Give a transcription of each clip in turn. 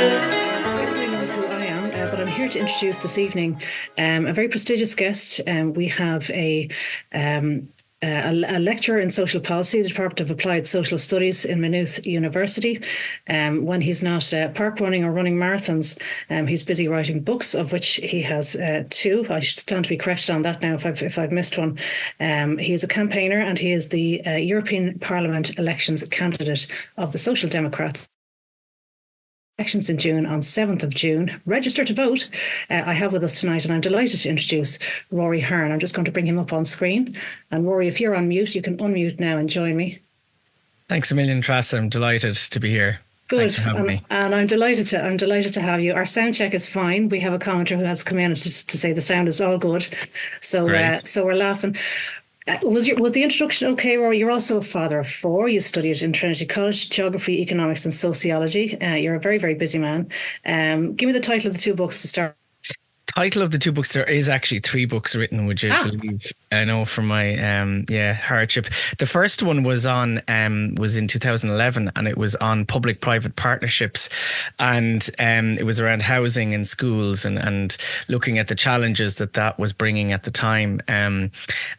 Everybody knows who I am, but I'm here to introduce this evening a very prestigious guest. We have um, a lecturer in social policy, the Department of Applied Social Studies in Maynooth University. When he's not park running or running marathons, he's busy writing books, of which he has two. I should stand to be corrected on that now if I've missed one. He is a campaigner and he is the European Parliament elections candidate of the Social Democrats. Elections in June on 7th of June. Register to vote. I have with us tonight, and I'm delighted to introduce Rory Hearne. I'm just going to bring him up on screen. And Rory, if you're on mute, you can unmute now and join me. Thanks a million, Trassa. I'm delighted to be here. Good. Thanks for having me. And I'm delighted to have you. Our sound check is fine. We have a commenter who has come in to say the sound is all good. So we're laughing. Was the introduction okay, Rory? You're also a father of four. You studied in Trinity College, geography, economics and sociology. You're a very, very busy man. Give me the title of the two books to start. Title of the two books, there is actually three books written, would you believe? I know, from my hardship. The first one was in 2011, and it was on public-private partnerships, and it was around housing in schools and looking at the challenges that was bringing at the time. And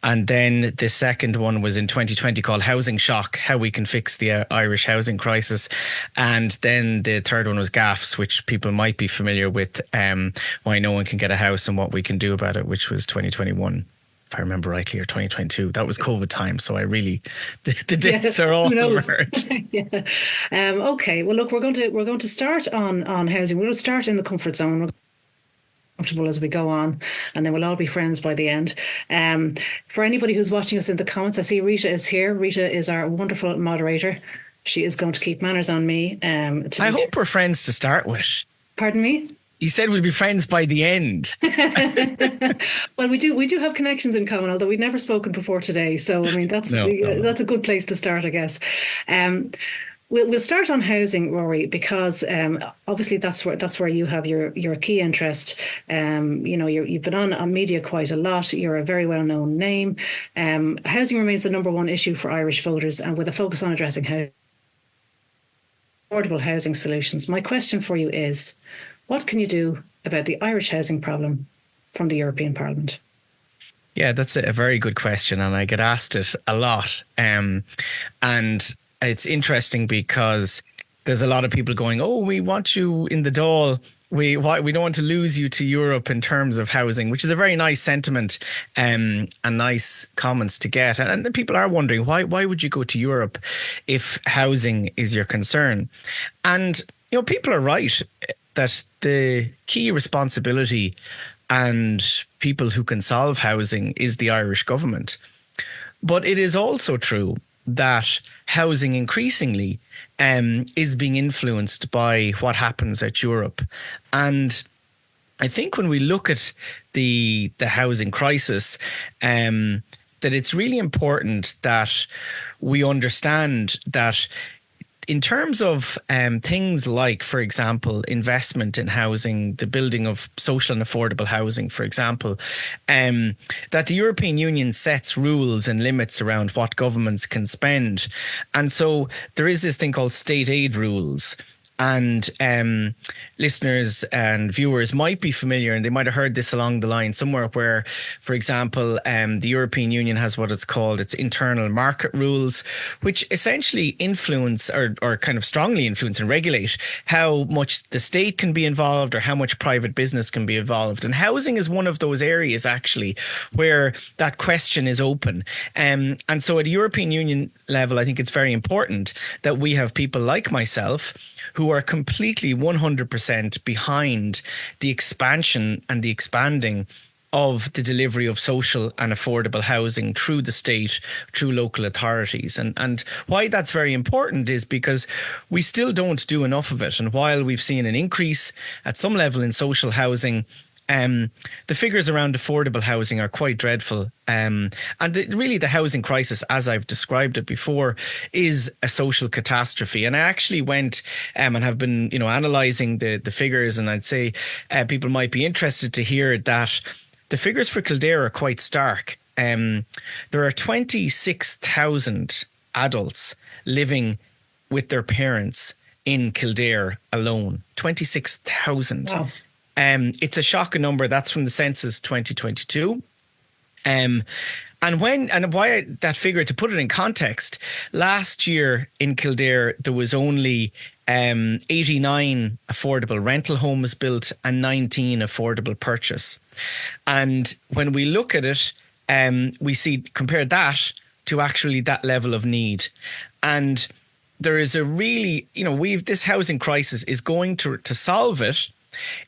then the second one was in 2020 called Housing Shock: How We Can Fix the Irish Housing Crisis. And then the third one was Gaffs, which people might be familiar with, Why No One Can Get a House and What We Can Do About It, which was 2021. If I remember rightly, or 2022. That was COVID time, so I really the dates are all merged. Yeah. Okay. Well, look, we're going to start on housing. We'll start in the comfort zone. We're comfortable as we go on, and then we'll all be friends by the end. For anybody who's watching us in the comments, I see Rita is here. Rita is our wonderful moderator. She is going to keep manners on me. I hope we're friends to start with. Pardon me? You said we'd be friends by the end. Well, we do have connections in common, although we've never spoken before today. So, I mean, that's a good place to start, I guess. We'll start on housing, Rory, because obviously that's where you have your key interest. You've been on media quite a lot. You're a very well known name. Housing remains the number one issue for Irish voters, and with a focus on addressing affordable housing solutions. My question for you is, what can you do about the Irish housing problem from the European Parliament? Yeah, that's a very good question, and I get asked it a lot. And it's interesting because there's a lot of people going, "Oh, we want you in the Dáil. We don't want to lose you to Europe in terms of housing," which is a very nice sentiment and nice comments to get. And people are wondering, why would you go to Europe if housing is your concern? And people are right that the key responsibility and people who can solve housing is the Irish government. But it is also true that housing increasingly is being influenced by what happens at Europe. And I think when we look at the housing crisis, that it's really important that we understand that in terms of things like, for example, investment in housing, the building of social and affordable housing, for example, that the European Union sets rules and limits around what governments can spend. And so there is this thing called state aid rules. And listeners and viewers might be familiar, and they might have heard this along the line somewhere where, for example, the European Union has what it's called its internal market rules, which essentially influence or kind of strongly influence and regulate how much the state can be involved or how much private business can be involved. And housing is one of those areas actually where that question is open. And so at a European Union level, I think it's very important that we have people like myself who are completely 100% behind the expansion and the expanding of the delivery of social and affordable housing through the state, through local authorities. And why that's very important is because we still don't do enough of it. And while we've seen an increase at some level in social housing, the figures around affordable housing are quite dreadful. And really the housing crisis, as I've described it before, is a social catastrophe. And I actually went and have been, analysing the figures, and I'd say people might be interested to hear that the figures for Kildare are quite stark. There are 26,000 adults living with their parents in Kildare alone. 26,000. Wow. It's a shocking number. That's from the census 2022. And why that figure, to put it in context, last year in Kildare, there was only 89 affordable rental homes built and 19 affordable purchase. And when we look at it, we see, compare that to actually that level of need. And there is a really, this housing crisis is going to solve it,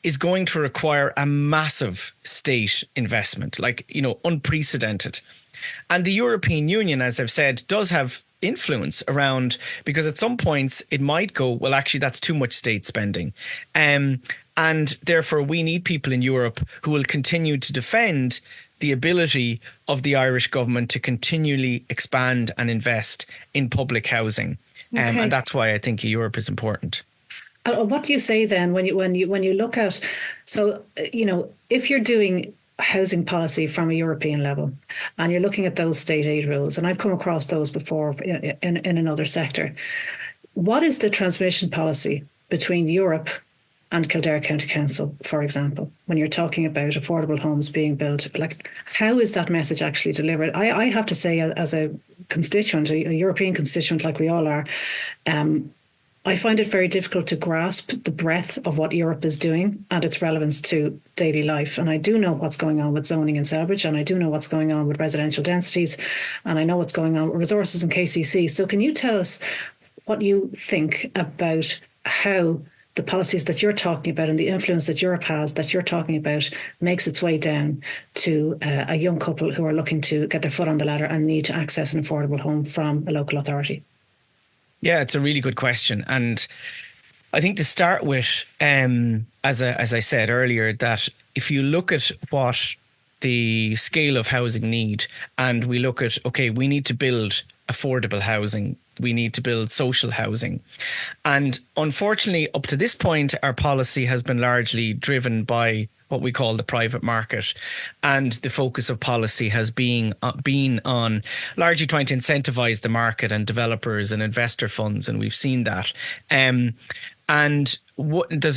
is going to require a massive state investment, unprecedented. And the European Union, as I've said, does have influence around, because at some points it might go, well, actually, that's too much state spending. And therefore, we need people in Europe who will continue to defend the ability of the Irish government to continually expand and invest in public housing. Okay. And that's why I think Europe is important. What do you say then when you look at, if you're doing housing policy from a European level and you're looking at those state aid rules, and I've come across those before in another sector, what is the transmission policy between Europe and Kildare County Council, for example, when you're talking about affordable homes being built? Like, how is that message actually delivered? I have to say, as a constituent, a European constituent like we all are, I find it very difficult to grasp the breadth of what Europe is doing and its relevance to daily life. And I do know what's going on with zoning in Selbridge, and I do know what's going on with residential densities, and I know what's going on with resources in KCC. So can you tell us what you think about how the policies that you're talking about and the influence that Europe has, that you're talking about, makes its way down to a young couple who are looking to get their foot on the ladder and need to access an affordable home from a local authority? Yeah, it's a really good question. And I think to start with, as I said earlier, that if you look at what the scale of housing need, and we look at, okay, we need to build affordable housing, we need to build social housing. And unfortunately, up to this point, our policy has been largely driven by what we call the private market. And the focus of policy has been on largely trying to incentivize the market and developers and investor funds. And we've seen that. There's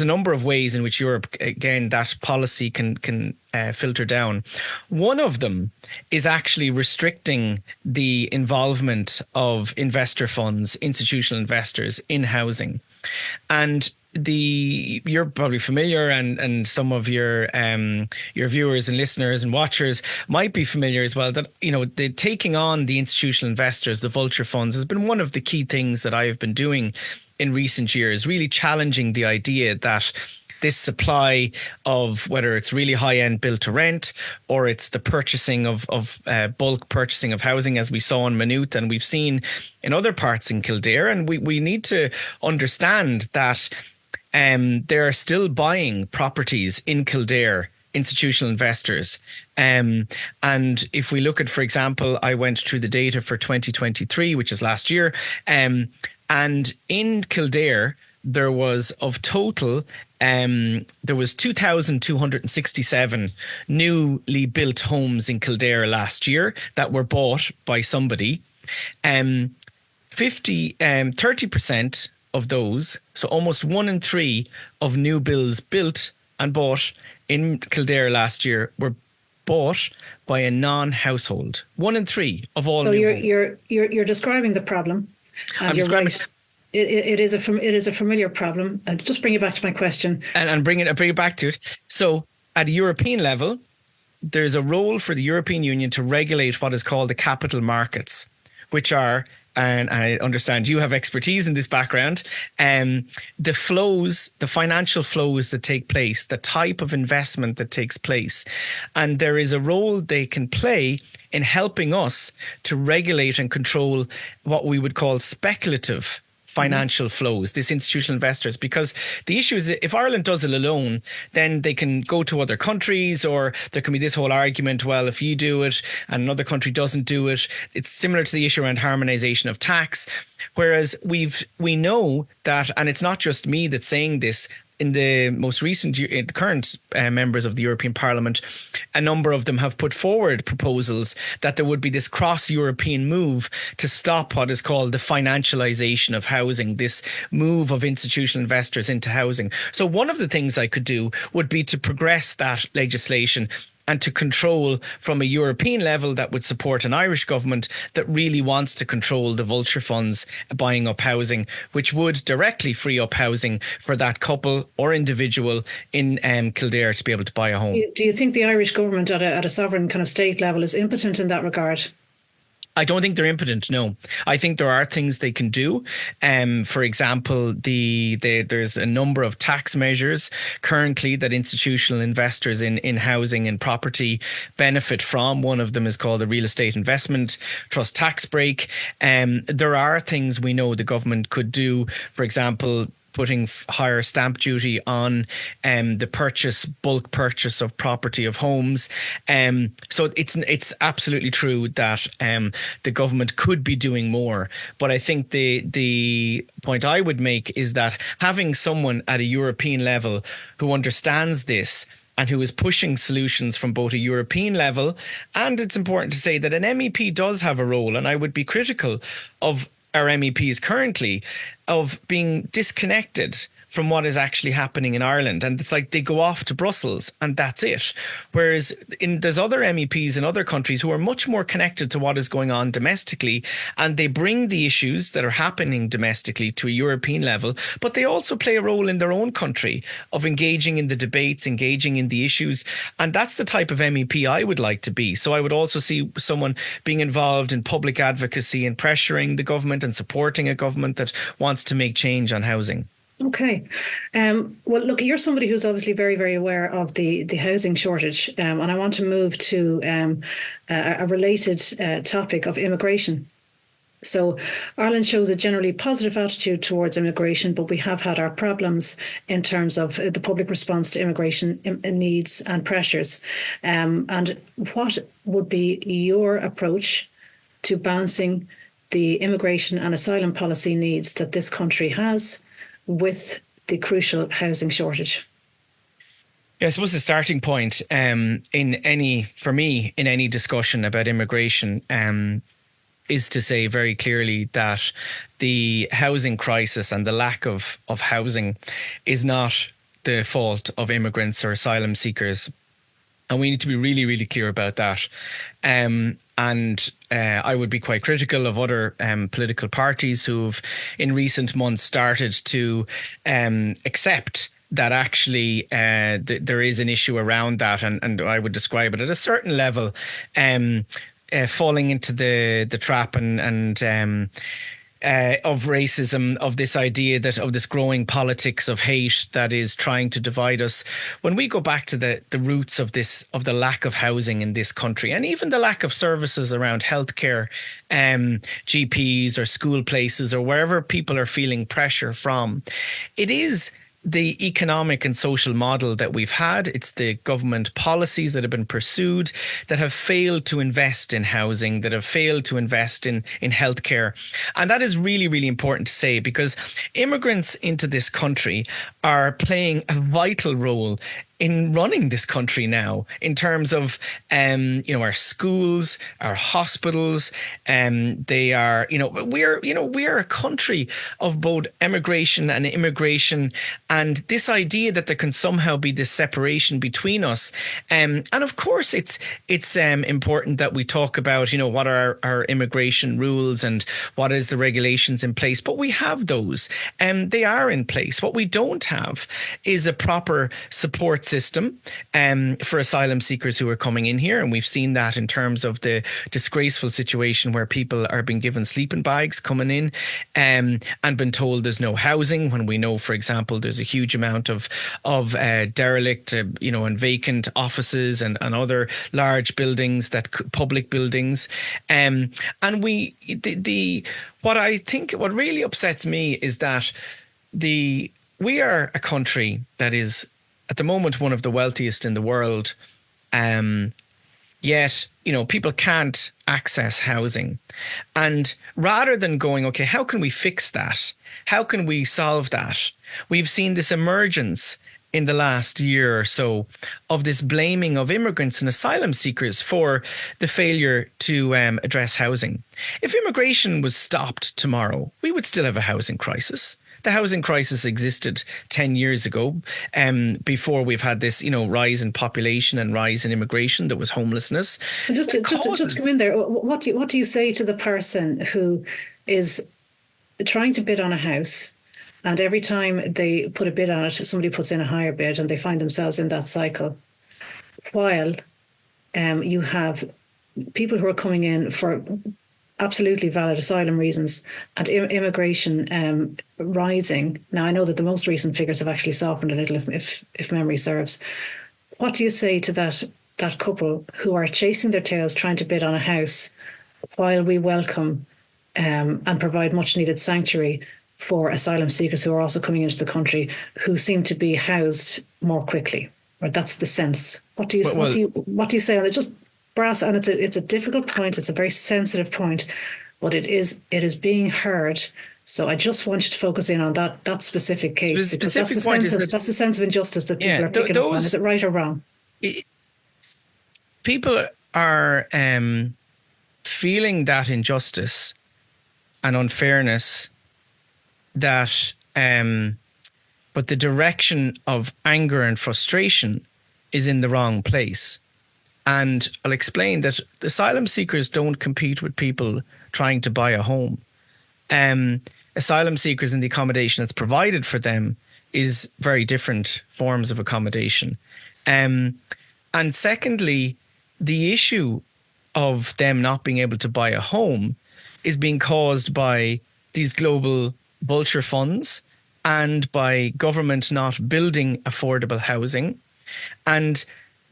a number of ways in which Europe, again, that policy can filter down. One of them is actually restricting the involvement of investor funds, institutional investors in housing. And you're probably familiar, and some of your viewers and listeners and watchers might be familiar as well, that the taking on the institutional investors, the vulture funds, has been one of the key things that I have been doing in recent years, really challenging the idea that this supply of, whether it's really high-end build to rent or it's the purchasing of bulk purchasing of housing, as we saw in Maynooth and we've seen in other parts in Kildare. And we need to understand that there are still buying properties in Kildare, institutional investors. And if we look at, for example, I went through the data for 2023, which is last year, and in Kildare, there was of total, there was 2,267 newly built homes in Kildare last year that were bought by somebody. 30% of those, so almost 1 in 3 of new builds built and bought in Kildare last year were bought by a non-household. 1 in 3 of all. So you're describing the problem, and you're right. It is a familiar problem. I'll just bring it back to my question. And bring it back to it. So at a European level, there's a role for the European Union to regulate what is called the capital markets, which are, and I understand you have expertise in this background, the flows, the financial flows that take place, the type of investment that takes place. And there is a role they can play in helping us to regulate and control what we would call speculative financial flows, these institutional investors, because the issue is, if Ireland does it alone, then they can go to other countries, or there can be this whole argument, well, if you do it and another country doesn't do it, it's similar to the issue around harmonization of tax. Whereas we know that, and it's not just me that's saying this, in the most recent, the current members of the European Parliament, a number of them have put forward proposals that there would be this cross-European move to stop what is called the financialization of housing, this move of institutional investors into housing. So one of the things I could do would be to progress that legislation and to control from a European level that would support an Irish government that really wants to control the vulture funds buying up housing, which would directly free up housing for that couple or individual in Kildare to be able to buy a home. Do you think the Irish government at a sovereign kind of state level is impotent in that regard? I don't think they're impotent, no. I think there are things they can do. For example, there's a number of tax measures currently that institutional investors in housing and property benefit from. One of them is called the Real Estate Investment Trust Tax Break. There are things we know the government could do, for example, putting higher stamp duty on the bulk purchase of property of homes. So it's absolutely true that the government could be doing more. But I think the point I would make is that having someone at a European level who understands this and who is pushing solutions from both a European level, and it's important to say that an MEP does have a role, and I would be critical of our MEPs currently of being disconnected from what is actually happening in Ireland. And it's like they go off to Brussels and that's it. Whereas there's other MEPs in other countries who are much more connected to what is going on domestically, and they bring the issues that are happening domestically to a European level, but they also play a role in their own country of engaging in the debates, engaging in the issues. And that's the type of MEP I would like to be. So I would also see someone being involved in public advocacy and pressuring the government and supporting a government that wants to make change on housing. Okay. Well, look, you're somebody who's obviously very, very aware of the housing shortage. And I want to move to a related topic of immigration. So Ireland shows a generally positive attitude towards immigration, but we have had our problems in terms of the public response to immigration needs and pressures. And what would be your approach to balancing the immigration and asylum policy needs that this country has with the crucial housing shortage? Yeah, I suppose the starting point in any discussion about immigration is to say very clearly that the housing crisis and the lack of housing is not the fault of immigrants or asylum seekers. And we need to be really, really clear about that. I would be quite critical of other political parties who've in recent months started to accept that actually there is an issue around that. And I would describe it at a certain level, falling into the trap of racism, of this idea that of this growing politics of hate that is trying to divide us. When we go back to the roots of the lack of housing in this country, and even the lack of services around healthcare, GPs or school places or wherever people are feeling pressure from, it is the economic and social model that we've had. It's the government policies that have been pursued that have failed to invest in housing, that have failed to invest in healthcare. And that is really, really important to say, because immigrants into this country are playing a vital role in running this country now, in terms of our schools, our hospitals. We are a country of both emigration and immigration, and this idea that there can somehow be this separation between us. And of course, it's important that we talk about what are our immigration rules and what is the regulations in place. But we have those, and they are in place. What we don't have is a proper support system for asylum seekers who are coming in here. And we've seen that in terms of the disgraceful situation where people are being given sleeping bags coming in and been told there's no housing, when we know, for example, there's a huge amount of derelict, and vacant offices and other large buildings, public buildings. What really upsets me is that we are a country that is at the moment one of the wealthiest in the world. Yet, people can't access housing. And rather than going, okay, how can we fix that? How can we solve that? We've seen this emergence in the last year or so of this blaming of immigrants and asylum seekers for the failure to address housing. If immigration was stopped tomorrow, we would still have a housing crisis. The housing crisis existed 10 years ago, before we've had this, rise in population and rise in immigration. There was homelessness. Just to come in there, what do you say to the person who is trying to bid on a house, and every time they put a bid on it, somebody puts in a higher bid, and they find themselves in that cycle, while you have people who are coming in for absolutely valid asylum reasons and immigration rising. Now, I know that the most recent figures have actually softened a little, if memory serves. What do you say to that couple who are chasing their tails trying to bid on a house, while we welcome and provide much needed sanctuary for asylum seekers who are also coming into the country, who seem to be housed more quickly? Or that's the sense. What do you say on it? Just brass, and it's a difficult point. It's a very sensitive point, but it is being heard. So I just want you to focus in on that specific case, because that's the sense of injustice that people are picking up on. Is it right or wrong? People are feeling that injustice and unfairness, that but the direction of anger and frustration is in the wrong place. And I'll explain that asylum seekers don't compete with people trying to buy a home. Asylum seekers and the accommodation that's provided for them is very different forms of accommodation. And secondly, the issue of them not being able to buy a home is being caused by these global vulture funds and by government not building affordable housing. And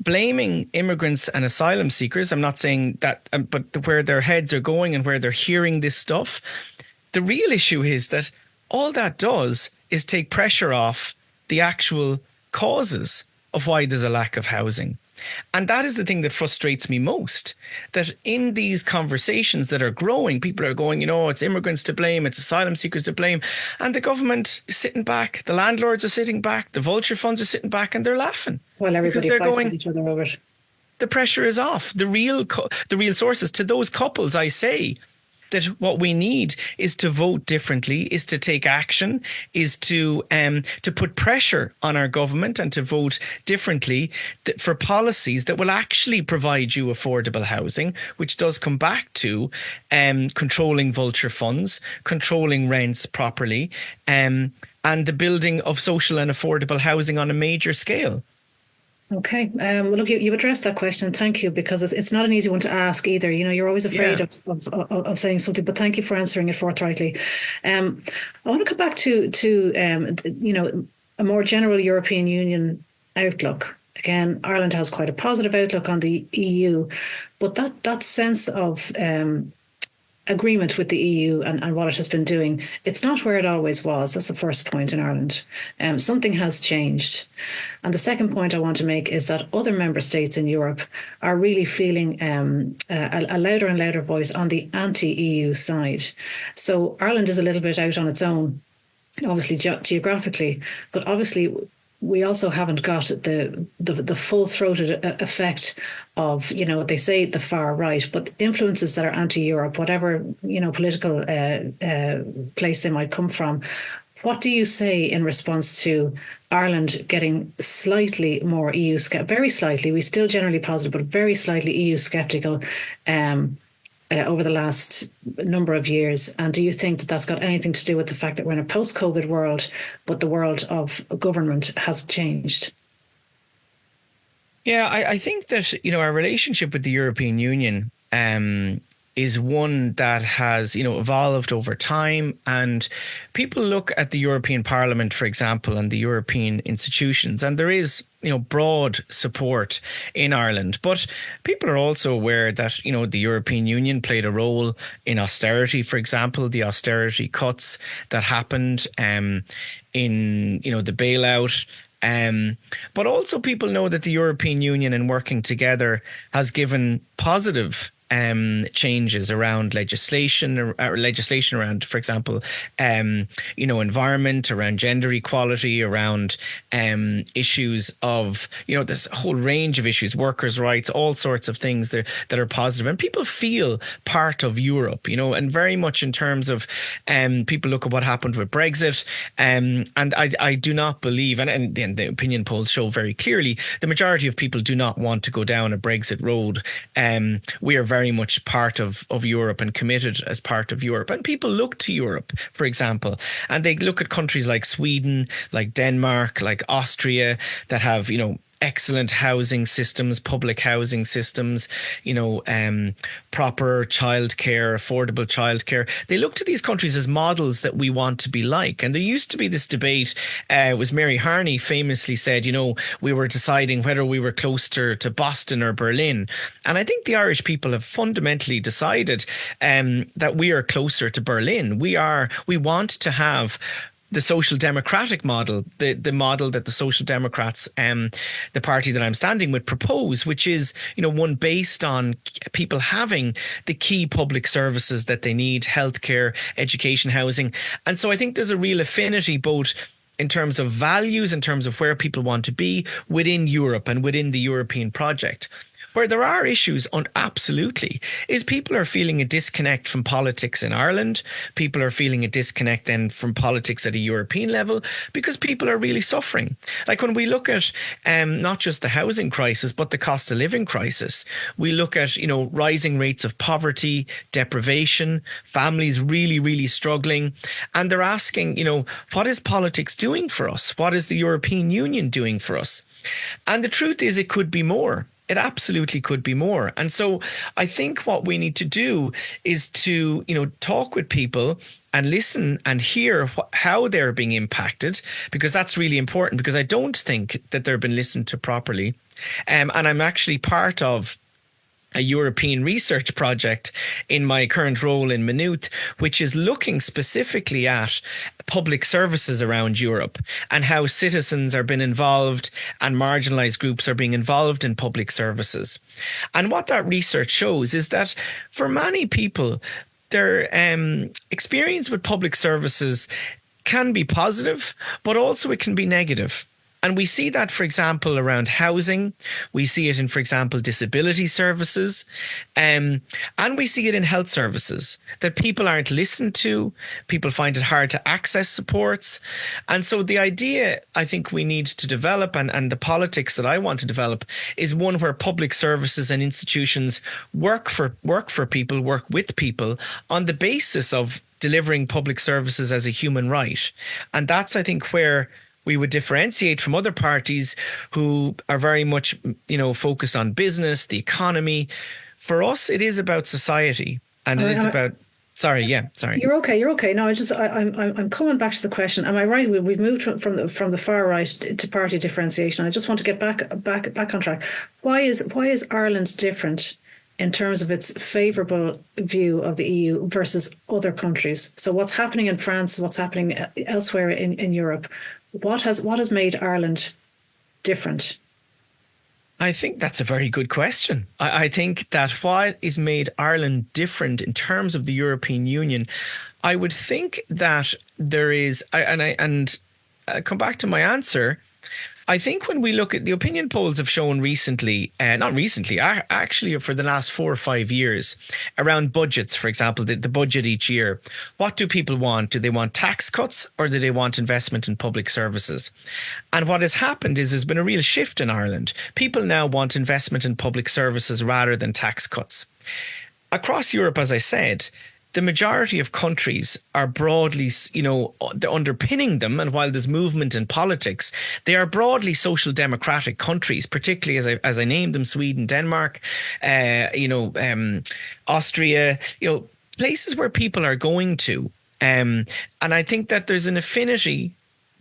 blaming immigrants and asylum seekers, I'm not saying that, but where their heads are going and where they're hearing this stuff, the real issue is that all that does is take pressure off the actual causes of why there's a lack of housing. And that is the thing that frustrates me most, that in these conversations that are growing, people are going, it's immigrants to blame, it's asylum seekers to blame. And the government is sitting back, the landlords are sitting back, the vulture funds are sitting back, and they're laughing. Well, everybody fights with each other over it. The pressure is off. The real sources. To those couples, I say that what we need is to vote differently, is to take action, is to put pressure on our government and to vote differently for policies that will actually provide you affordable housing, which does come back to controlling vulture funds, controlling rents properly, and the building of social and affordable housing on a major scale. Okay. Well, look, you've addressed that question. Thank you, because it's not an easy one to ask either. You're always afraid of saying something, but thank you for answering it forthrightly. I want to come back to a more general European Union outlook. Again, Ireland has quite a positive outlook on the EU, but that sense of agreement with the EU and what it has been doing, it's not where it always was. That's the first point in Ireland. Something has changed. And the second point I want to make is that other member states in Europe are really feeling a louder and louder voice on the anti-EU side. So Ireland is a little bit out on its own, obviously geographically, but obviously we also haven't got the full-throated effect of, they say the far right, but influences that are anti-Europe, whatever, political place they might come from. What do you say in response to Ireland getting slightly more EU, very slightly, we still generally positive, but very slightly EU sceptical over the last number of years? And do you think that that's got anything to do with the fact that we're in a post-COVID world, but the world of government has changed? Yeah, I think that, our relationship with the European Union is one that has, evolved over time. And people look at the European Parliament, for example, and the European institutions, and there is, broad support in Ireland. But people are also aware that, the European Union played a role in austerity, for example, the austerity cuts that happened in, the bailout. But also people know that the European Union and working together has given positive changes around legislation around, for example, environment, around gender equality, around issues of, there's a whole range of issues, workers' rights, all sorts of things that are positive. And people feel part of Europe, and very much in terms of people look at what happened with Brexit. And I do not believe, and the opinion polls show very clearly, the majority of people do not want to go down a Brexit road. We are very much part of Europe and committed as part of Europe. And people look to Europe, for example, and they look at countries like Sweden, like Denmark, like Austria that have, excellent housing systems, public housing systems, proper childcare, affordable childcare. They look to these countries as models that we want to be like. And there used to be this debate, it was Rory Hearne famously said, we were deciding whether we were closer to Boston or Berlin. And I think the Irish people have fundamentally decided that we are closer to Berlin. We want to have the social democratic model, the model that the Social Democrats, the party that I'm standing with, propose, which is, one based on people having the key public services that they need: healthcare, education, housing. And so I think there's a real affinity both in terms of values, in terms of where people want to be within Europe and within the European project. Where there are issues, absolutely, is people are feeling a disconnect from politics in Ireland. People are feeling a disconnect then from politics at a European level because people are really suffering. Like when we look at not just the housing crisis, but the cost of living crisis, we look at, rising rates of poverty, deprivation, families really, really struggling. And they're asking, what is politics doing for us? What is the European Union doing for us? And the truth is it could be more. It absolutely could be more. And so I think what we need to do is to, talk with people and listen and hear how they're being impacted, because that's really important, because I don't think that they've been listened to properly. And I'm actually part of a European research project in my current role in Maynooth, which is looking specifically at public services around Europe and how citizens are being involved and marginalised groups are being involved in public services. And what that research shows is that for many people, their experience with public services can be positive, but also it can be negative. And we see that, for example, around housing. We see it in, for example, disability services. And we see it in health services, that people aren't listened to. People find it hard to access supports. And so the idea I think we need to develop, and the politics that I want to develop, is one where public services and institutions work for people, work with people on the basis of delivering public services as a human right. And that's, I think, where we would differentiate from other parties who are very much, focused on business, the economy. For us, it is about society, and it is about. Sorry. You're okay. No, I'm coming back to the question. Am I right? We've moved from the far right to party differentiation. I just want to get back on track. Why is Ireland different in terms of its favourable view of the EU versus other countries? So what's happening in France? What's happening elsewhere in Europe? What has made Ireland different? I think that's a very good question. I think that what is made Ireland different in terms of the European Union, I would think that there is, and I come back to my answer. I think when we look at the opinion polls have shown recently, actually for the last 4 or 5 years, around budgets, for example, the budget each year. What do people want? Do they want tax cuts or do they want investment in public services? And what has happened is there's been a real shift in Ireland. People now want investment in public services rather than tax cuts. Across Europe, as I said, the majority of countries are broadly, underpinning them. And while there's movement in politics, they are broadly social democratic countries, particularly as I named them: Sweden, Denmark, Austria, places where people are going to. And I think that there's an affinity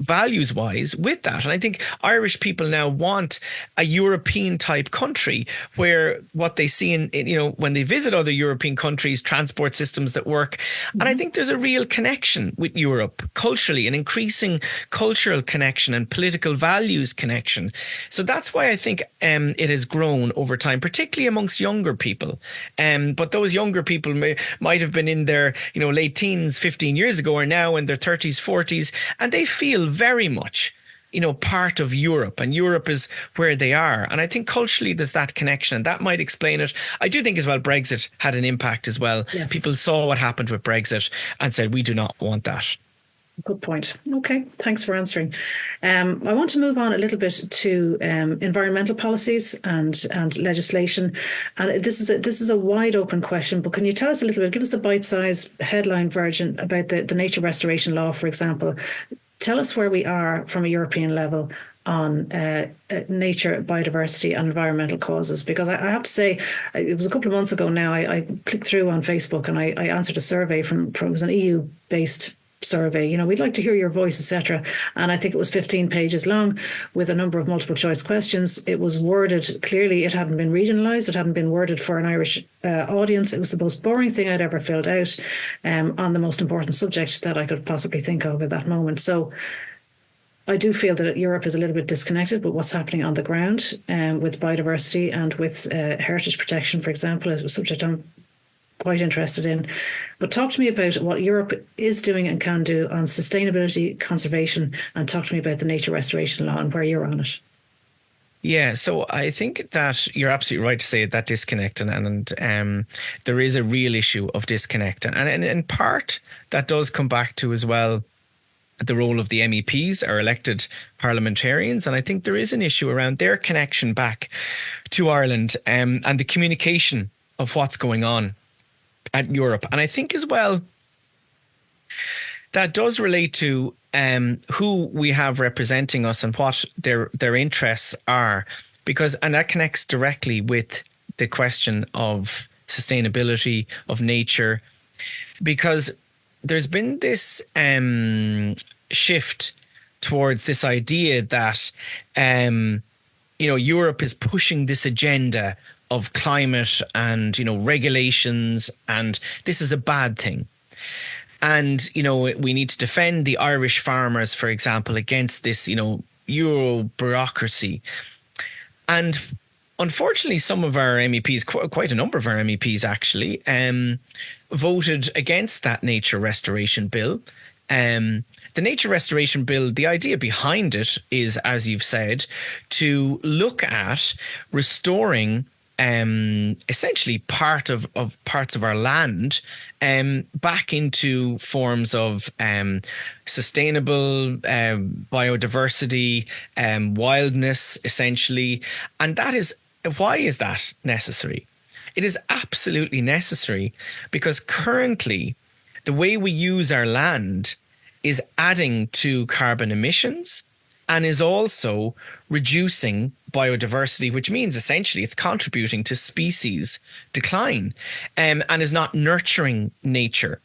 values wise with that. And I think Irish people now want a European type country where what they see in when they visit other European countries, transport systems that work. And I think there's a real connection with Europe culturally, an increasing cultural connection and political values connection. So that's why I think it has grown over time, particularly amongst younger people. But those younger people might have been in their late teens 15 years ago, or now in their 30s, 40s, and they feel very much part of Europe, and Europe is where they are. And I think culturally there's that connection, and that might explain it. I do think as well Brexit had an impact as well. Yes. People saw what happened with Brexit and said, we do not want that. Good point. Okay, thanks for answering. I want to move on a little bit to environmental policies and legislation. And this is a wide open question, but can you tell us a little bit, give us the bite-sized headline version about the nature restoration law, for example. Tell us where we are from a European level on nature, biodiversity and environmental causes. Because I have to say, it was a couple of months ago now, I clicked through on Facebook and I answered a survey from it was an EU-based survey. We'd like to hear your voice, etc. And I think it was 15 pages long with a number of multiple choice questions. It was worded clearly. It hadn't been regionalised. It hadn't been worded for an Irish audience. It was the most boring thing I'd ever filled out on the most important subject that I could possibly think of at that moment. So I do feel that Europe is a little bit disconnected with what's happening on the ground with biodiversity and with heritage protection, for example, is a subject I'm quite interested in. But talk to me about what Europe is doing and can do on sustainability, conservation, and talk to me about the nature restoration law and where you're on it. Yeah, so I think that you're absolutely right to say that disconnect, and there is a real issue of disconnect. And in part, that does come back to as well the role of the MEPs, our elected parliamentarians. And I think there is an issue around their connection back to Ireland and the communication of what's going on at Europe. And I think as well that does relate to who we have representing us and what their interests are, and that connects directly with the question of sustainability, of nature, because there's been this shift towards this idea that Europe is pushing this agenda of climate and regulations, and this is a bad thing. And we need to defend the Irish farmers, for example, against this Euro bureaucracy. And unfortunately, some of our MEPs, quite a number of our MEPs actually, voted against that nature restoration bill. The nature restoration bill, the idea behind it is, as you've said, to look at restoring essentially parts of our land back into forms of sustainable biodiversity, wildness, essentially. And why is that necessary? It is absolutely necessary because currently the way we use our land is adding to carbon emissions and is also reducing biodiversity, which means essentially it's contributing to species decline and is not nurturing nature.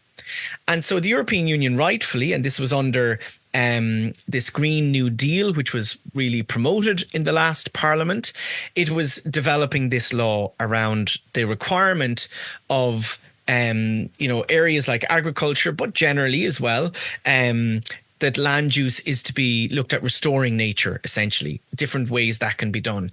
And so the European Union rightfully, and this was under this Green New Deal, which was really promoted in the last Parliament, it was developing this law around the requirement of areas like agriculture, but generally as well, that land use is to be looked at restoring nature, essentially, different ways that can be done.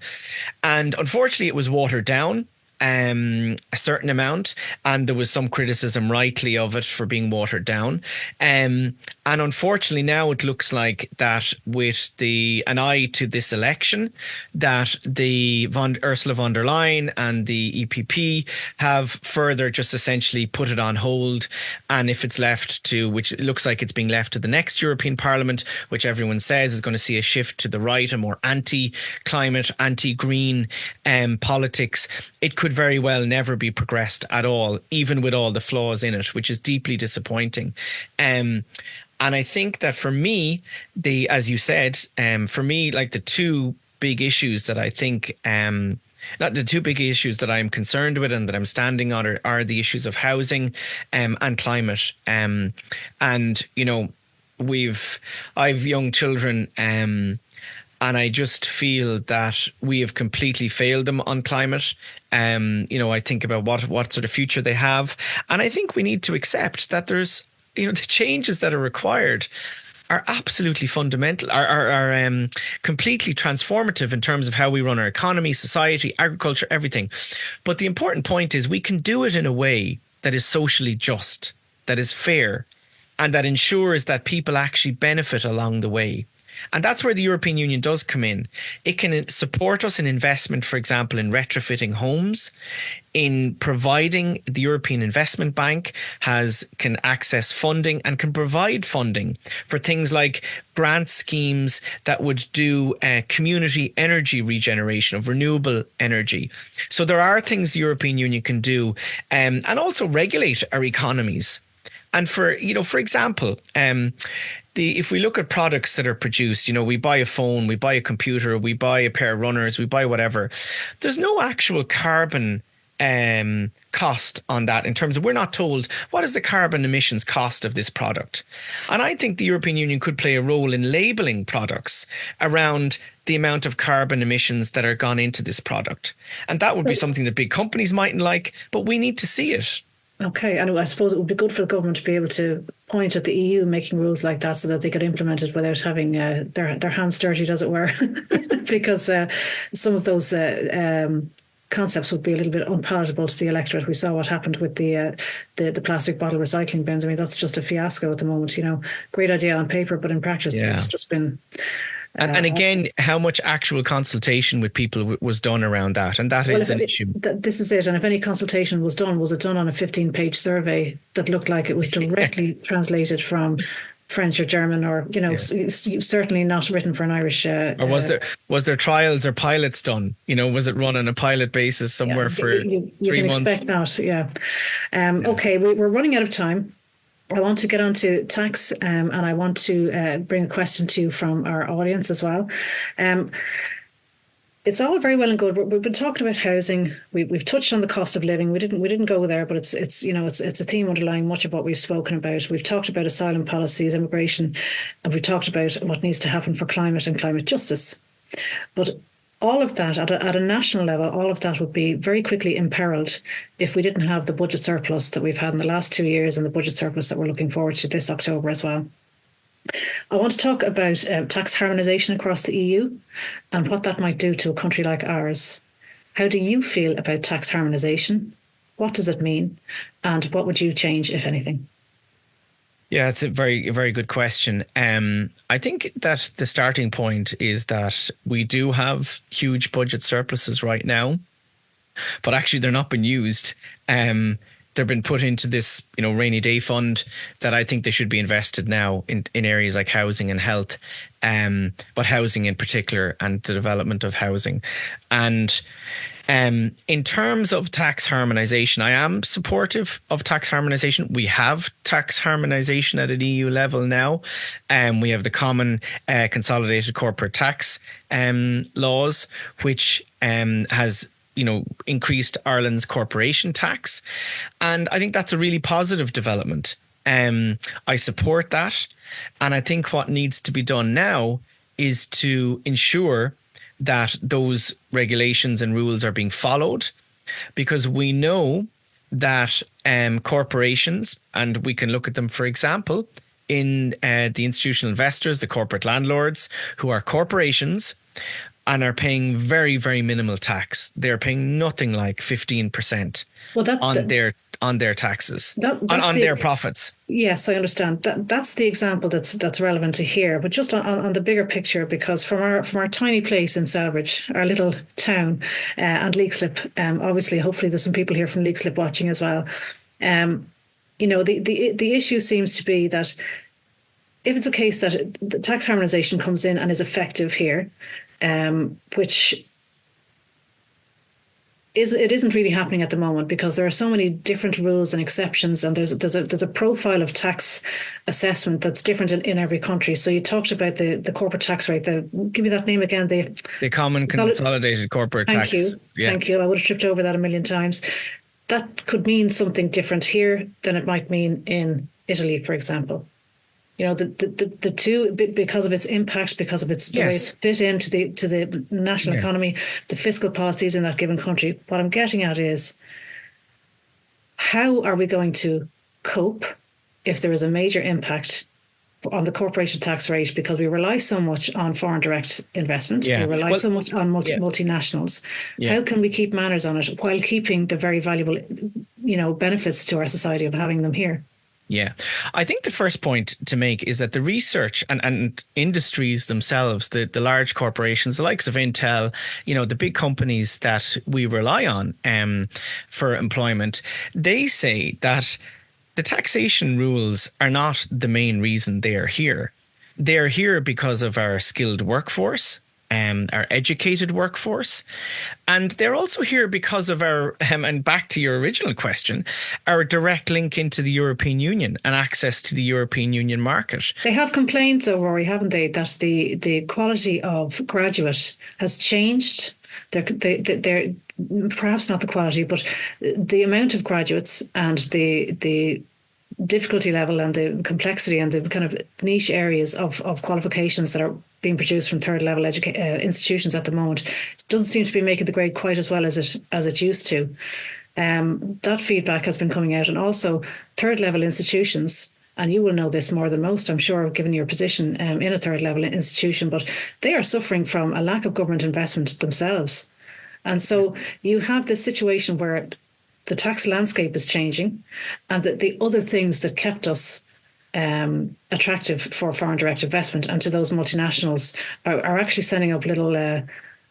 And unfortunately, it was watered down a certain amount, and there was some criticism rightly of it for being watered down. And unfortunately, now it looks like that with an eye to this election, that the Ursula von der Leyen and the EPP have further just essentially put it on hold. And if it's left to, which it looks like it's being left to the next European Parliament, which everyone says is going to see a shift to the right, a more anti-climate, anti-green politics, it could very well never be progressed at all, even with all the flaws in it, which is deeply disappointing. And I think that for me, as you said, for me, like the two big issues that I think, not the two big issues that I'm concerned with and that I'm standing on are the issues of housing and climate. And, I've young children, and I just feel that we have completely failed them on climate. I think about what sort of future they have, and I think we need to accept that there's, the changes that are required are absolutely fundamental, are completely transformative in terms of how we run our economy, society, agriculture, everything. But the important point is we can do it in a way that is socially just, that is fair, and that ensures that people actually benefit along the way. And that's where the European Union does come in. It can support us in investment, for example, in retrofitting homes, in providing. The European Investment Bank can access funding and can provide funding for things like grant schemes that would do community energy regeneration of renewable energy. So there are things the European Union can do, and also regulate our economies. And for example, if we look at products that are produced, we buy a phone, we buy a computer, we buy a pair of runners, we buy whatever. There's no actual carbon cost on that, in terms of, we're not told what is the carbon emissions cost of this product. And I think the European Union could play a role in labelling products around the amount of carbon emissions that are gone into this product. And that would be something that big companies mightn't like, but we need to see it. Okay, and I suppose it would be good for the government to be able to point at the EU making rules like that so that they could implement it without having their hands dirtied, as it were, because some of those concepts would be a little bit unpalatable to the electorate. We saw what happened with the plastic bottle recycling bins. I mean, that's just a fiasco at the moment. Great idea on paper, but in practice, it's just been. And again, how much actual consultation with people was done around that? And that is an issue. This is it. And if any consultation was it done on a 15-page survey that looked like it was directly translated from French or German, or, certainly not written for an Irish... or was there trials or pilots done? Was it run on a pilot basis somewhere for 3 months? You can expect not, yeah. Okay, we're running out of time. I want to get on to tax, and I want to bring a question to you from our audience as well. It's all very well and good. We've been talking about housing. We've touched on the cost of living. We didn't go there, but it's a theme underlying much of what we've spoken about. We've talked about asylum policies, immigration, and we've talked about what needs to happen for climate and climate justice. But all of that, at a national level, all of that would be very quickly imperiled if we didn't have the budget surplus that we've had in the last 2 years, and the budget surplus that we're looking forward to this October as well. I want to talk about tax harmonisation across the EU and what that might do to a country like ours. How do you feel about tax harmonisation? What does it mean? And what would you change, if anything? Yeah, it's a very, very good question. I think that the starting point is that we do have huge budget surpluses right now, but actually they're not being used. They've been put into this, rainy day fund that I think they should be invested now in areas like housing and health, but housing in particular, and the development of housing. And in terms of tax harmonisation, I am supportive of tax harmonisation. We have tax harmonisation at an EU level now. We have the common consolidated corporate tax laws, which has increased Ireland's corporation tax. And I think that's a really positive development. I support that. And I think what needs to be done now is to ensure that those regulations and rules are being followed, because we know that corporations, and we can look at them, for example, in the institutional investors, the corporate landlords, who are corporations and are paying very, very minimal tax. They're paying nothing like 15% on their taxes, on their profits. Yes, I understand. That's the example that's relevant to here. But just on the bigger picture, because from our tiny place in Salbridge, our little town, and Leixlip, obviously, hopefully there's some people here from Leixlip watching as well. The issue seems to be that if it's a case that the tax harmonisation comes in and is effective here, which it isn't really happening at the moment, because there are so many different rules and exceptions, and there's a profile of tax assessment that's different in every country. So you talked about the corporate tax rate. Give me that name again. The common consolidated corporate tax. Thank you. I would have tripped over that a million times. That could mean something different here than it might mean in Italy, for example. the two, because of its impact, because of its the way it's Yes. fit into the national Yeah. economy, the fiscal policies in that given country. What I'm getting at is, how are we going to cope if there is a major impact on the corporation tax rate, because we rely so much on foreign direct investment, we Yeah. rely Well, so much on yeah. multinationals. Yeah. How can we keep manners on it while keeping the very valuable, benefits to our society of having them here? Yeah. I think the first point to make is that the research and industries themselves, the large corporations, the likes of Intel, the big companies that we rely on for employment, they say that the taxation rules are not the main reason they are here. They're here because of our skilled workforce, our educated workforce. And they're also here because of our, and back to your original question, our direct link into the European Union and access to the European Union market. They have complained, though, Rory, haven't they, that the quality of graduate has changed. They're perhaps not the quality, but the amount of graduates and the difficulty level and the complexity and the kind of niche areas of qualifications that are being produced from third level institutions at the moment doesn't seem to be making the grade quite as well as it used to. That feedback has been coming out, and also third level institutions. And you will know this more than most, I'm sure, given your position in a third level institution, but they are suffering from a lack of government investment themselves. And so you have this situation where the tax landscape is changing, and that the other things that kept us attractive for foreign direct investment and to those multinationals are actually sending up little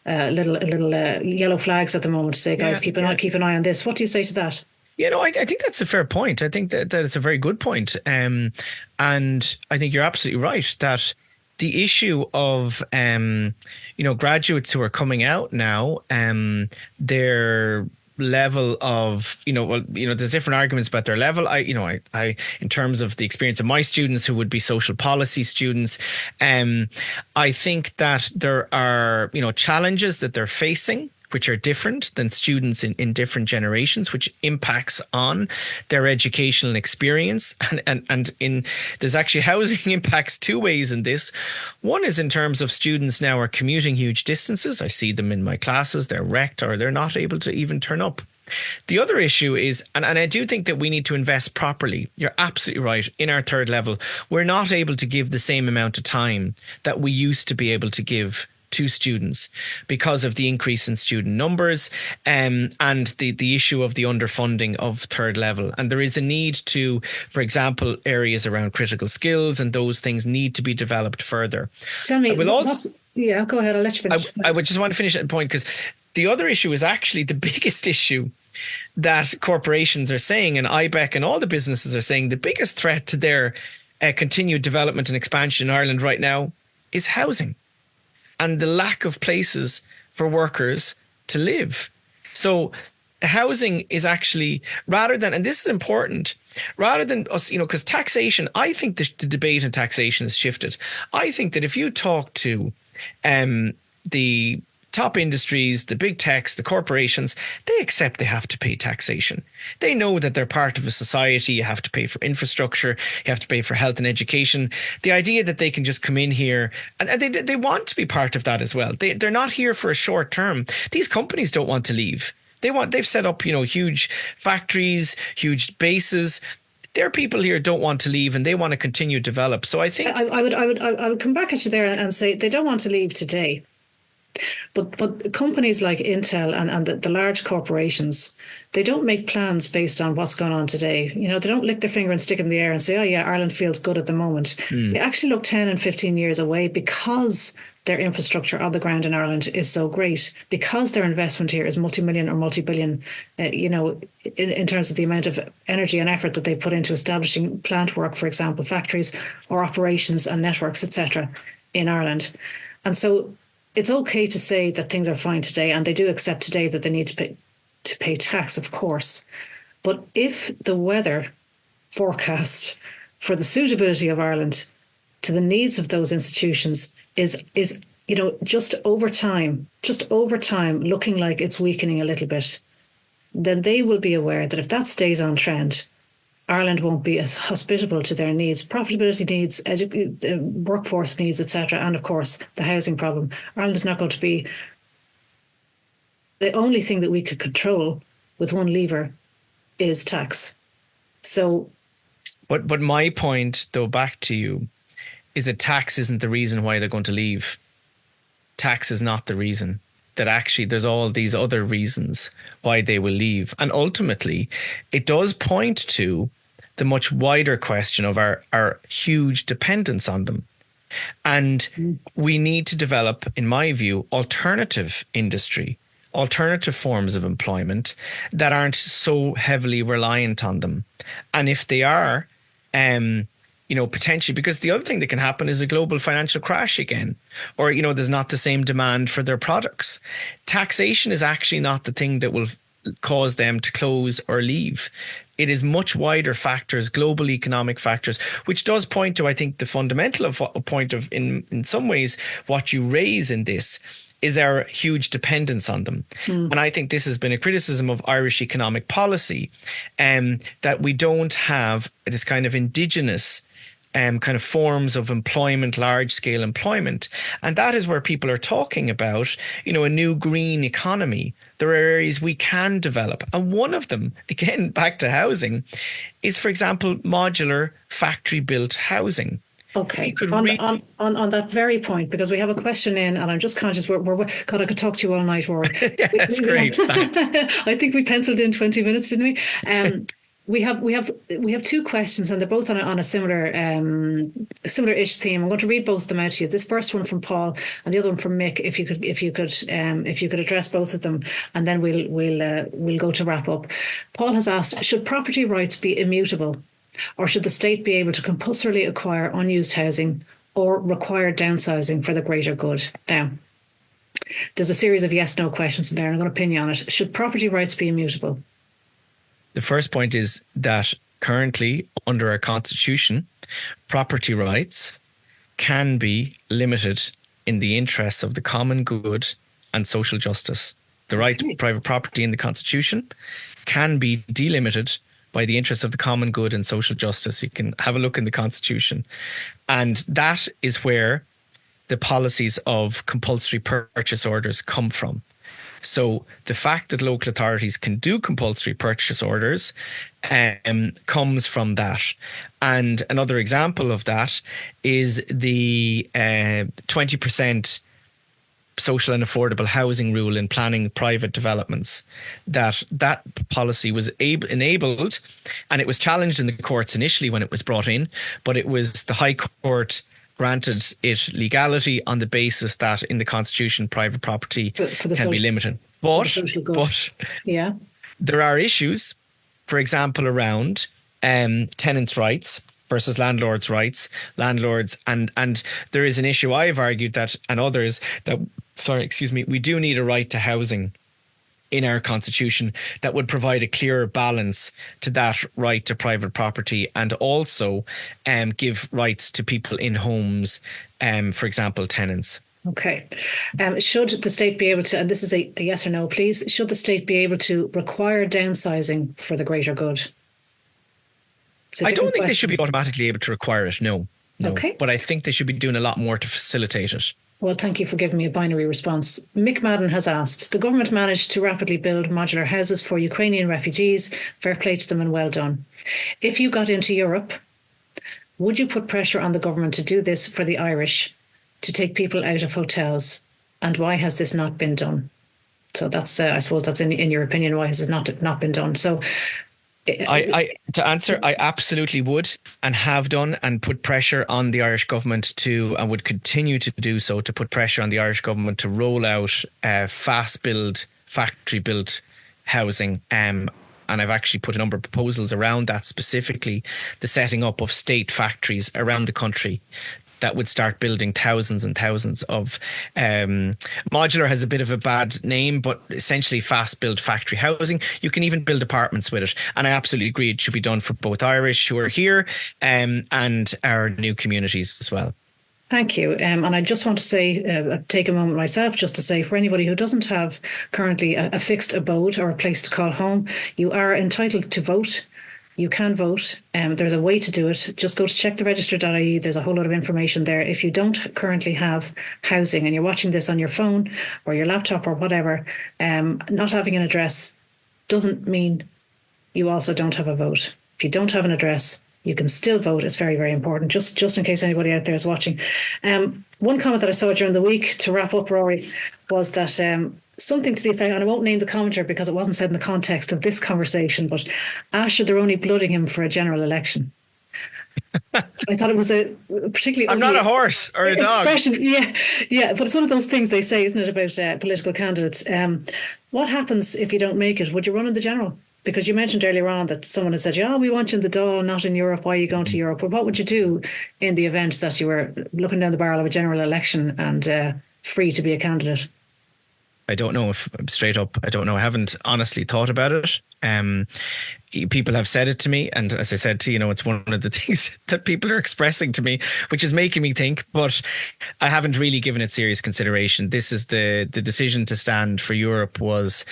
yellow flags at the moment to say, guys, keep an eye on this. What do you say to that? I think that's a fair point. I think that it's a very good point. And I think you're absolutely right that the issue of, graduates who are coming out now, their level of, there's different arguments about their level. I in terms of the experience of my students who would be social policy students, I think that there are, challenges that they're facing which are different than students in different generations, which impacts on their educational experience. And there's actually housing impacts two ways in this. One is in terms of students now are commuting huge distances. I see them in my classes, they're wrecked or they're not able to even turn up. The other issue is, and I do think that we need to invest properly. You're absolutely right. In our third level, we're not able to give the same amount of time that we used to be able to give to students because of the increase in student numbers and the issue of the underfunding of third level. And there is a need to, for example, areas around critical skills and those things need to be developed further. Tell me, go ahead, I'll let you finish. I would just want to finish that point because the other issue is actually the biggest issue that corporations are saying, and IBEC and all the businesses are saying, the biggest threat to their continued development and expansion in Ireland right now is housing and the lack of places for workers to live. So housing is actually, rather than, and this is important, rather than us, because taxation, I think the debate on taxation has shifted. I think that if you talk to the top industries, the big techs, the corporations, they accept they have to pay taxation. They know that they're part of a society. You have to pay for infrastructure. You have to pay for health and education. The idea that they can just come in here and they want to be part of that as well. They're not here for a short term. These companies don't want to leave. They've set up, huge factories, huge bases. Their people here don't want to leave and they want to continue to develop. So I think I would come back at you there and say they don't want to leave today. But companies like Intel and the large corporations, they don't make plans based on what's going on today. They don't lick their finger and stick it in the air and say, oh yeah, Ireland feels good at the moment. They actually look 10 and 15 years away because their infrastructure on the ground in Ireland is so great, because their investment here is multi-million or multi-billion, in terms of the amount of energy and effort that they put into establishing plant work, for example, factories or operations and networks, etc., in Ireland. And so it's okay to say that things are fine today, and they do accept today that they need to pay tax, of course. But if the weather forecast for the suitability of Ireland to the needs of those institutions is just over time looking like it's weakening a little bit, then they will be aware that if that stays on trend, Ireland won't be as hospitable to their needs, profitability needs, workforce needs, etc., and of course the housing problem. Ireland is not going to be the only thing that we could control with one lever is tax. So, but my point, though, back to you, is that tax isn't the reason why they're going to leave. Tax is not the reason. That actually there's all these other reasons why they will leave. And ultimately, it does point to the much wider question of our huge dependence on them. And we need to develop, in my view, alternative industry, alternative forms of employment that aren't so heavily reliant on them. And if they are, potentially, because the other thing that can happen is a global financial crash again, or, there's not the same demand for their products. Taxation is actually not the thing that will cause them to close or leave. It is much wider factors, global economic factors, which does point to, I think, the fundamental point of, in some ways, what you raise in this is our huge dependence on them. And I think this has been a criticism of Irish economic policy, that we don't have this kind of indigenous kind of forms of employment, large scale employment. And that is where people are talking about, a new green economy. There are areas we can develop. And one of them, again, back to housing, is, for example, modular factory built housing. Okay, on that very point, because we have a question in, and I'm just conscious God, I could talk to you all night, Rory. Yeah, that's great. Thanks. I think we penciled in 20 minutes, didn't we? We have two questions, and they're both on a similar-ish theme. I'm going to read both of them out to you. This first one from Paul, and the other one from Mick. If you could address both of them, and then we'll go to wrap up. Paul has asked: should property rights be immutable, or should the state be able to compulsorily acquire unused housing or require downsizing for the greater good? Now, there's a series of yes/no questions in there, and I'm going to pin you on it. Should property rights be immutable? The first point is that currently, under our constitution, property rights can be limited in the interests of the common good and social justice. The right to private property in the constitution can be delimited by the interests of the common good and social justice. You can have a look in the constitution. And that is where the policies of compulsory purchase orders come from. So the fact that local authorities can do compulsory purchase orders comes from that. And another example of that is the 20% social and affordable housing rule in planning private developments. That policy was enabled, and it was challenged in the courts initially when it was brought in, but it was the High Court granted it legality on the basis that in the constitution private property can be limited. But yeah, there are issues, for example, around tenants' rights versus landlords' rights. Landlords and there is an issue I've argued that, and others, that we do need a right to housing in our constitution that would provide a clearer balance to that right to private property, and also give rights to people in homes, for example, tenants. Okay. Should the state be able to, and this is a yes or no, please, should the state be able to require downsizing for the greater good? I don't think they should be automatically able to require it, no. Okay. But I think they should be doing a lot more to facilitate it. Well, thank you for giving me a binary response. Mick Madden has asked, the government managed to rapidly build modular houses for Ukrainian refugees. Fair play to them and well done. If you got into Europe, would you put pressure on the government to do this for the Irish, to take people out of hotels? And why has this not been done? So that's, I suppose that's in your opinion, why has it not been done? So to answer, I absolutely would and have done, and put pressure on the Irish government to, and would continue to do so, to put pressure on the Irish government to roll out fast build, factory built housing. And I've actually put a number of proposals around that, specifically the setting up of state factories around the country that would start building thousands and thousands of modular has a bit of a bad name, but essentially fast build factory housing. You can even build apartments with it. And I absolutely agree it should be done for both Irish who are here and our new communities as well. Thank you. And I just want to say, take a moment myself just to say, for anybody who doesn't have currently a fixed abode or a place to call home, you are entitled to vote. You can vote. There's a way to do it. Just go to checktheregister.ie. There's a whole lot of information there. If you don't currently have housing and you're watching this on your phone or your laptop or whatever, not having an address doesn't mean you also don't have a vote. If you don't have an address, you can still vote. It's very, very important, just in case anybody out there is watching. One comment that I saw during the week, to wrap up, Rory, was that something to the effect, and I won't name the commenter because it wasn't said in the context of this conversation, but Asher, they're only blooding him for a general election. I thought it was a particularly... I'm not a horse or a dog. Expression. Yeah, but it's one of those things they say, isn't it, about political candidates. What happens if you don't make it? Would you run in the general? Because you mentioned earlier on that someone had said, yeah, we want you in the Dáil, not in Europe. Why are you going to Europe? But what would you do in the event that you were looking down the barrel of a general election and free to be a candidate? I don't know, if straight up, I don't know. I haven't honestly thought about it. People have said it to me. And as I said to you, it's one of the things that people are expressing to me, which is making me think, but I haven't really given it serious consideration. This is the decision to stand for Europe was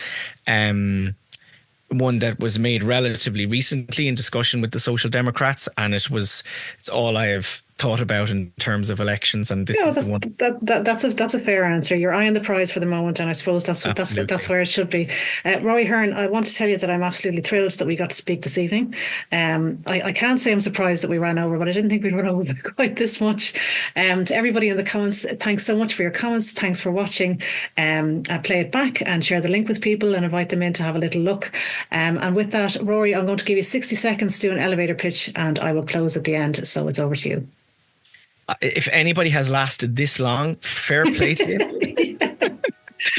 one that was made relatively recently in discussion with the Social Democrats, and it's all I have thought about in terms of elections, and this is the one. That's a fair answer. You're eyeing the prize for the moment, and I suppose that's where it should be. Rory Hearne, I want to tell you that I'm absolutely thrilled that we got to speak this evening. I can't say I'm surprised that we ran over, but I didn't think we'd run over quite this much. To everybody in the comments, thanks so much for your comments. Thanks for watching. Play it back and share the link with people and invite them in to have a little look. And with that, Rory, I'm going to give you 60 seconds to do an elevator pitch, and I will close at the end. So it's over to you. If anybody has lasted this long, fair play to you.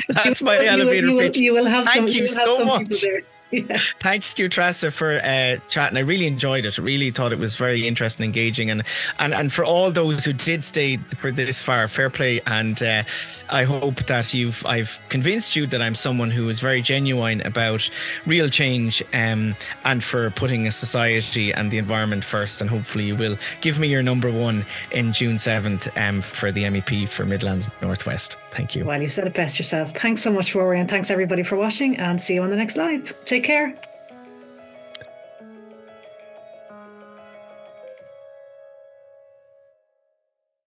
That's my elevator pitch. You will have Thank some. you so much. People there. Yeah. Thank you, Tressa, for chatting. I really enjoyed it. I really thought it was very interesting, engaging, and for all those who did stay for this far, fair play. And I hope that I've convinced you that I'm someone who is very genuine about real change, and for putting a society and the environment first. And hopefully you will give me your number one in June 7th for the MEP for Midlands North West. Thank you. Well, you said it best yourself. Thanks so much, Rory, and thanks everybody for watching, and see you on the next live. Take care.